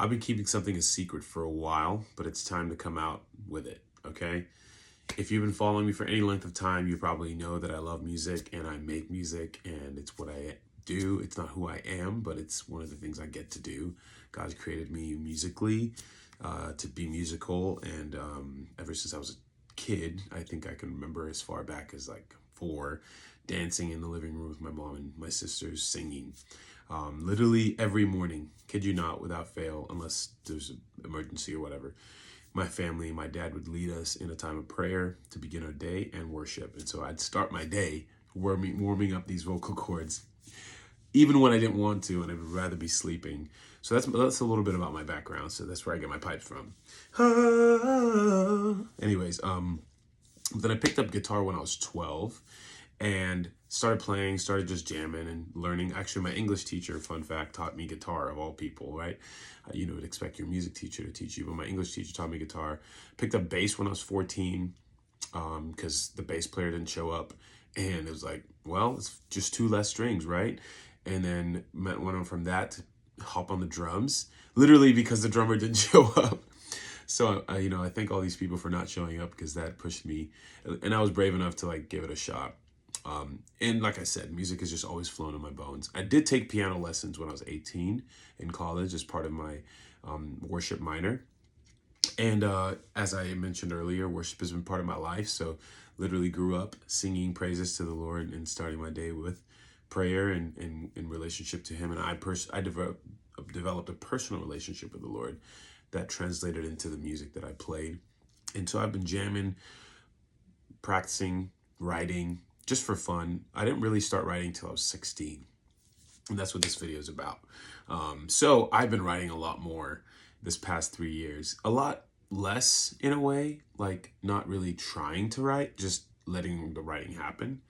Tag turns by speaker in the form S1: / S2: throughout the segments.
S1: I've been keeping something a secret for a while, but it's time to come out with it, okay? If you've been following me for any length of time, you probably know that I love music and I make music and it's what I do. It's not who I am, but it's one of the things I get to do. God's created me musically to be musical, and ever since I was a kid, I think I can remember as far back as like 4, dancing in the living room with my mom and my sisters, singing. Literally every morning, kid you not, without fail, unless there's an emergency or whatever. My family, my dad would lead us in a time of prayer to begin our day and worship. And so I'd start my day warming up these vocal cords, even when I didn't want to, and I would rather be sleeping. So that's a little bit about my background. So that's where I get my pipes from. Anyways, then I picked up guitar when I was 12 and started playing, started just jamming and learning. Actually, my English teacher, fun fact, taught me guitar, of all people, right? You would expect your music teacher to teach you, but my English teacher taught me guitar. Picked up bass when I was 14 because the bass player didn't show up. And it was like, well, it's just 2 less strings, right? And then went on from that to hop on the drums, literally because the drummer didn't show up. So, I thank all these people for not showing up because that pushed me. And I was brave enough to like give it a shot. And like I said, music has just always flown in my bones. I did take piano lessons when I was 18 in college as part of my worship minor. And as I mentioned earlier, worship has been part of my life. So literally grew up singing praises to the Lord and starting my day with prayer and in relationship to him. And I developed a personal relationship with the Lord that translated into the music that I played. And so I've been jamming, practicing, writing, just for fun. I didn't really start writing till I was 16. And that's what this video is about. So I've been writing a lot more this past 3 years. A lot less in a way, like not really trying to write, just letting the writing happen.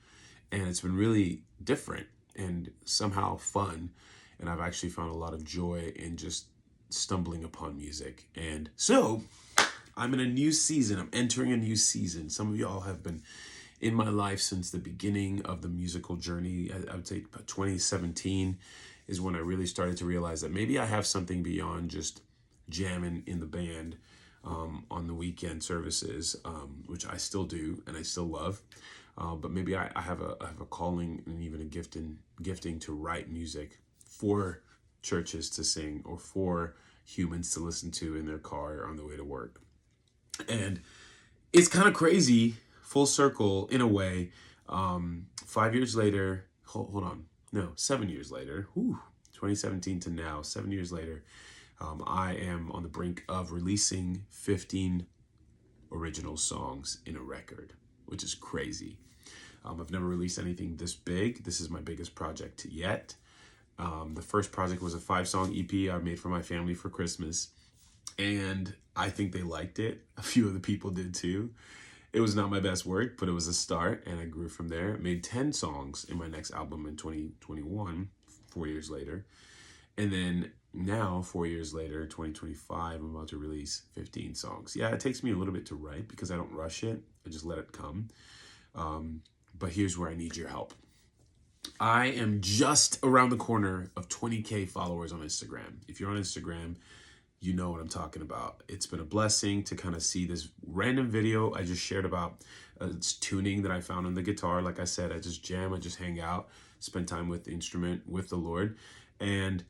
S1: And it's been really different and somehow fun. And I've actually found a lot of joy in just stumbling upon music. And so I'm in a new season. I'm entering a new season. Some of y'all have been in my life since the beginning of the musical journey. I would say 2017 is when I really started to realize that maybe I have something beyond just jamming in the band on the weekend services, which I still do and I still love. But maybe I have a calling and even a gifting to write music for churches to sing or for humans to listen to in their car or on the way to work. And it's kind of crazy, full circle in a way. 5 years later, hold on, no, 7 years later, 2017 to now, 7 years later, I am on the brink of releasing 15 original songs in a record, which is crazy. I've never released anything this big. This is my biggest project yet. The first project was a 5-song EP I made for my family for Christmas, and I think they liked it. A few of the people did too. It was not my best work, but it was a start, and I grew from there. Made 10 songs in my next album in 2021, 4 years later. And then now, 4 years later, 2025, I'm about to release 15 songs. Yeah, it takes me a little bit to write because I don't rush it. I just let it come. But here's where I need your help. I am just around the corner of 20K followers on Instagram. If you're on Instagram, you know what I'm talking about. It's been a blessing to kind of see this random video I just shared about tuning that I found on the guitar. Like I said, I just jam, I just hang out, spend time with the instrument, with the Lord. And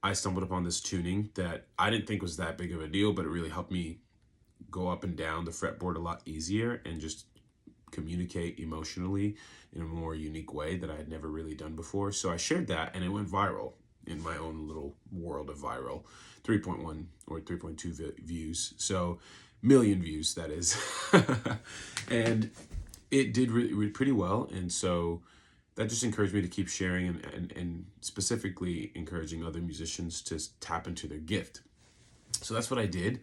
S1: I stumbled upon this tuning that I didn't think was that big of a deal, but it really helped me go up and down the fretboard a lot easier and just communicate emotionally in a more unique way that I had never really done before. So I shared that and it went viral in my own little world of viral. 3.1 or 3.2 views. So million views, that is. And it did really pretty well. And so that just encouraged me to keep sharing and specifically encouraging other musicians to tap into their gift. So that's what I did.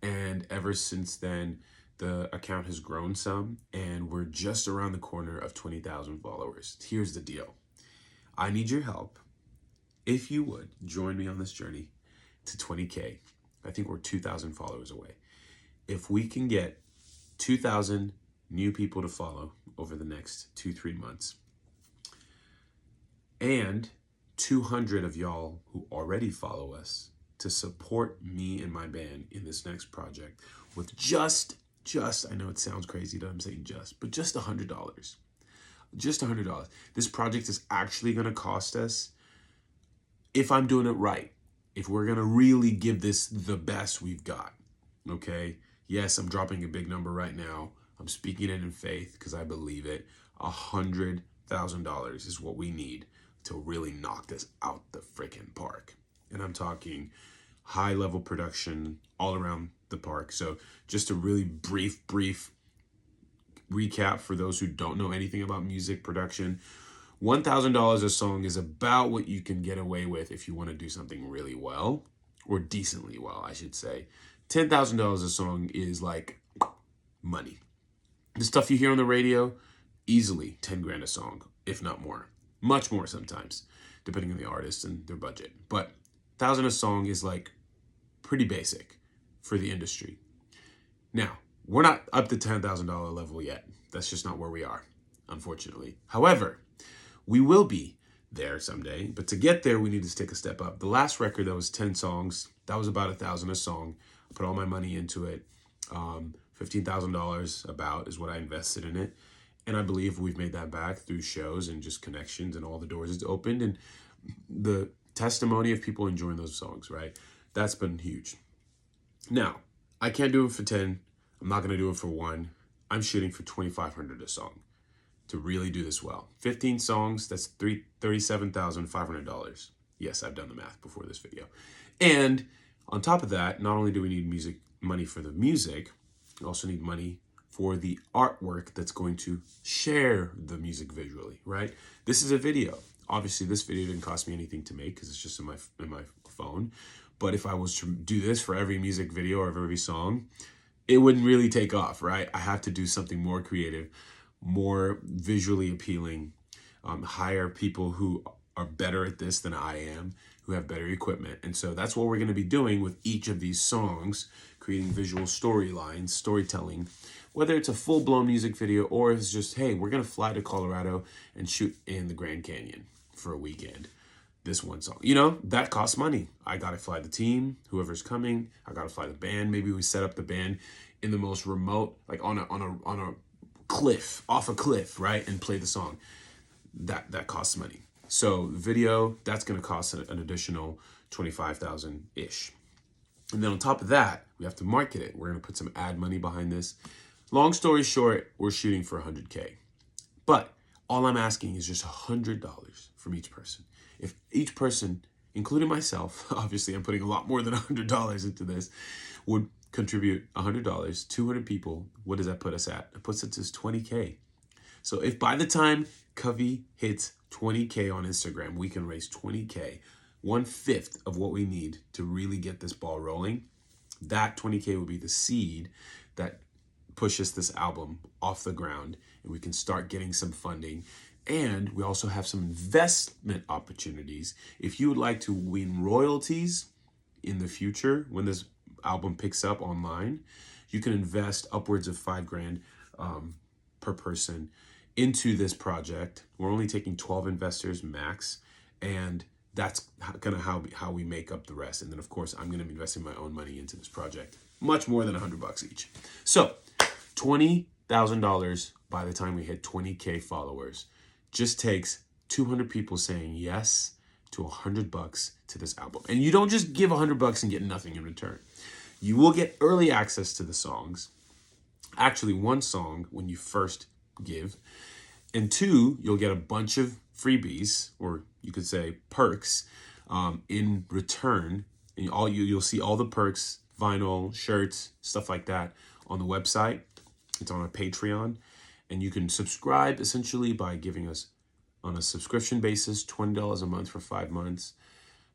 S1: And ever since then, the account has grown some, and we're just around the corner of 20,000 followers. Here's the deal. I need your help. If you would join me on this journey to 20K, I think we're 2,000 followers away. If we can get 2,000 new people to follow over the next 2-3 months, and 200 of y'all who already follow us to support me and my band in this next project with just, I know it sounds crazy that I'm saying but just $100. Just $100. This project is actually going to cost us, if I'm doing it right, if we're going to really give this the best we've got, okay? Yes, I'm dropping a big number right now. I'm speaking it in faith because I believe it. $100,000 is what we need to really knock this out the freaking park. And I'm talking high level production all around the park. So just a really brief recap for those who don't know anything about music production. $1,000 a song is about what you can get away with if you want to do something really well, or decently well, I should say. $10,000 a song is like money. The stuff you hear on the radio, easily 10 grand a song, if not more. Much more sometimes, depending on the artist and their budget. But 1,000 a song is like pretty basic for the industry. Now, we're not up to $10,000 level yet. That's just not where we are, unfortunately. However, we will be there someday, but to get there, we need to take a step up. The last record, that was 10 songs. That was about $1,000 a song. I put all my money into it. $15,000 about is what I invested in it. And I believe we've made that back through shows and just connections and all the doors it's opened and the testimony of people enjoying those songs, right? That's been huge. Now, I can't do it for 10. I'm not going to do it for 1. I'm shooting for $2,500 a song to really do this well. 15 songs, that's $37,500. Yes, I've done the math before this video. And on top of that, not only do we need money for the music, we also need money for the artwork that's going to share the music visually, right? This is a video. Obviously, this video didn't cost me anything to make because it's just in my phone. But if I was to do this for every music video or every song, it wouldn't really take off, right? I have to do something more creative, more visually appealing, hire people who are better at this than I am, who have better equipment. And so that's what we're going to be doing with each of these songs, creating visual storylines, storytelling, whether it's a full-blown music video or if it's just, hey, we're going to fly to Colorado and shoot in the Grand Canyon for a weekend. This one song, that costs money. I got to fly the team, whoever's coming. I got to fly the band. Maybe we set up the band in the most remote, like on a cliff, off a cliff, right? And play the song. That costs money. So video, that's going to cost an additional $25,000-ish. And then on top of that, we have to market it. We're going to put some ad money behind this. Long story short, we're shooting for $100K. But all I'm asking is just $100 from each person. If each person, including myself, obviously I'm putting a lot more than $100 into this, would contribute $100, 200 people, what does that put us at? It puts us at $20K. So if by the time Covey hits 20K on Instagram, we can raise 20K, 1/5 of what we need to really get this ball rolling, that 20K will be the seed that pushes this album off the ground and we can start getting some funding. And we also have some investment opportunities. If you would like to win royalties in the future, when this album picks up online, you can invest upwards of $5,000 per person into this project. We're only taking 12 investors max, and that's kind of how we make up the rest. And then of course, I'm going to be investing my own money into this project, much more than $100 each. So $20,000 by the time we hit 20K followers. Just takes 200 people saying yes to $100 to this album. And you don't just give $100 and get nothing in return. You will get early access to the songs. Actually, one song when you first give. And 2, you'll get a bunch of freebies, or you could say perks, in return. And you'll see all the perks, vinyl, shirts, stuff like that on the website. It's on our Patreon. And you can subscribe essentially by giving us on a subscription basis, $20 a month for 5 months,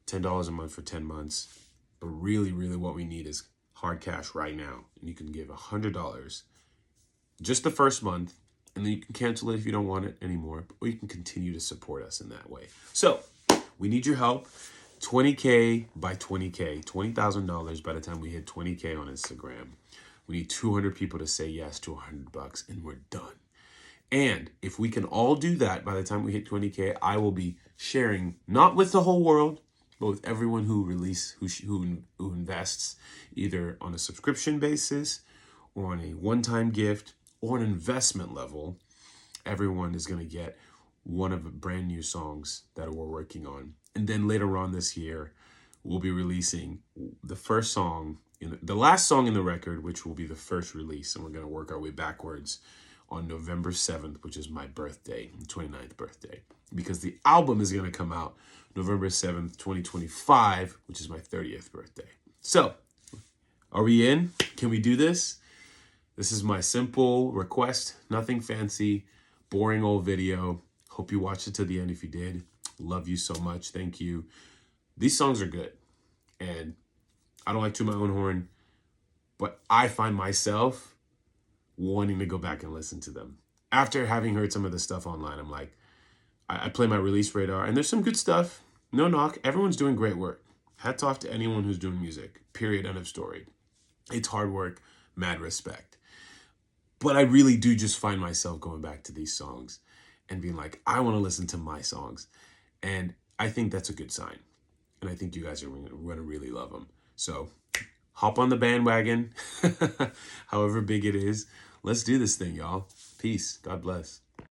S1: $10 a month for 10 months. But really, really what we need is hard cash right now. And you can give $100 just the first month, and then you can cancel it if you don't want it anymore, or you can continue to support us in that way. So we need your help. 20K by 20K, $20,000 by the time we hit 20K on Instagram. We need 200 people to say yes to $100, and we're done. And if we can all do that by the time we hit 20K, I will be sharing, not with the whole world, but with everyone who who invests either on a subscription basis or on a one-time gift or an investment level, everyone is going to get one of the brand new songs that we're working on. And then later on this year, we'll be releasing the first song, the last song in the record, which will be the first release. And we're going to work our way backwards on November 7th, which is my birthday, 29th birthday. Because the album is going to come out November 7th, 2025, which is my 30th birthday. So, are we in? Can we do this? This is my simple request, nothing fancy, boring old video. Hope you watched it to the end if you did. Love you so much. Thank you. These songs are good. And I don't like to my own horn, but I find myself wanting to go back and listen to them. After having heard some of the stuff online, I'm like, I play my release radar, and there's some good stuff. No knock. Everyone's doing great work. Hats off to anyone who's doing music. Period. End of story. It's hard work. Mad respect. But I really do just find myself going back to these songs and being like, I want to listen to my songs. And I think that's a good sign. And I think you guys are going to really love them. So hop on the bandwagon, however big it is. Let's do this thing, y'all. Peace. God bless.